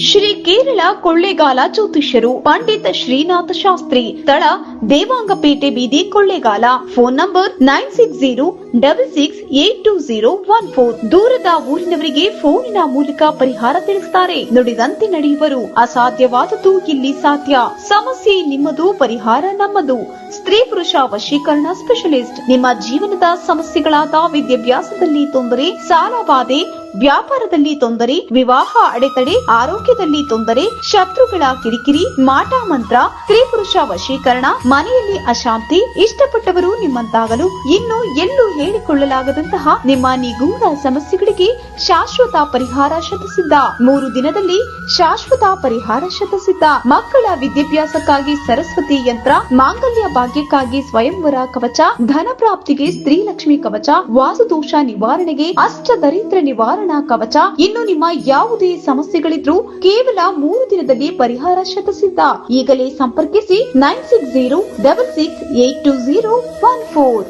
ಶ್ರೀ ಕೇರಳ ಕೊಳ್ಳೇಗಾಲ ಜ್ಯೋತಿಷ್ಯರು ಪಂಡಿತ್ ಶ್ರೀನಾಥ ಶಾಸ್ತ್ರಿ, ಸ್ಥಳ ದೇವಾಂಗಪೇಟೆ ಬೀದಿ Kollegal. Phone number 9606682014. ದೂರದ ಊರಿನವರಿಗೆ ಫೋನಿನ ಮೂಲಕ ಪರಿಹಾರ ತಿಳಿಸುತ್ತಾರೆ. ನುಡಿದಂತೆ ನಡೆಯುವರು. ಅಸಾಧ್ಯವಾದದ್ದು ಇಲ್ಲಿ ಸಾಧ್ಯ. ಸಮಸ್ಯೆ ನಿಮ್ಮದು, ಪರಿಹಾರ ನಮ್ಮದು. ಸ್ತ್ರೀ ಪುರುಷ ವಶೀಕರಣ ಸ್ಪೆಷಲಿಸ್ಟ್. ನಿಮ್ಮ ಜೀವನದ ಸಮಸ್ಯೆಗಳಾದ ವಿದ್ಯಾಭ್ಯಾಸದಲ್ಲಿ ತೊಂದರೆ, ಸಾಲಬಾಧೆ, ವ್ಯಾಪಾರದಲ್ಲಿ ತೊಂದರೆ, ವಿವಾಹ ಅಡೆತಡೆ, ಆರೋಗ್ಯದಲ್ಲಿ ತೊಂದರೆ, ಶತ್ರುಗಳ ಕಿರಿಕಿರಿ, ಮಾಟ ಮಂತ್ರ, ಸ್ತ್ರೀ ಪುರುಷ ವಶೀಕರಣ, ಮನೆಯಲ್ಲಿ ಅಶಾಂತಿ, ಇಷ್ಟಪಟ್ಟವರು ನಿಮ್ಮಂತಾಗಲು, ಇನ್ನು ಎಲ್ಲೂ ಹೇಳಿಕೊಳ್ಳಲಾಗದಂತಹ ನಿಮ್ಮ ನಿಗೂಢ ಸಮಸ್ಯೆಗಳಿಗೆ ಶಾಶ್ವತ ಪರಿಹಾರ ಶತಸಿದ್ಧ. 3 ದಿನದಲ್ಲಿ ಶಾಶ್ವತ ಪರಿಹಾರ ಶತಸಿದ್ಧ. ಮಕ್ಕಳ ವಿದ್ಯಾಭ್ಯಾಸಕ್ಕಾಗಿ ಸರಸ್ವತಿ ಯಂತ್ರ, ಮಾಂಗಲ್ಯ ಭಾಗ್ಯಕ್ಕಾಗಿ ಸ್ವಯಂವರ ಕವಚ, ಧನ ಪ್ರಾಪ್ತಿಗೆ ಸ್ತ್ರೀ ಲಕ್ಷ್ಮಿ ಕವಚ, ವಾಸುದೋಷ ನಿವಾರಣೆಗೆ ಅಷ್ಟದರಿದ್ರ ನಿವಾರಣಾ ಕವಚ. ಇನ್ನು ನಿಮ್ಮ ಯಾವುದೇ ಸಮಸ್ಯೆಗಳಿದ್ರೂ ಕೇವಲ 3 ದಿನದಲ್ಲಿ ಪರಿಹಾರ ಶತಸಿದ್ಧ. ಈಗಲೇ ಸಂಪರ್ಕಿಸಿ 9606682014.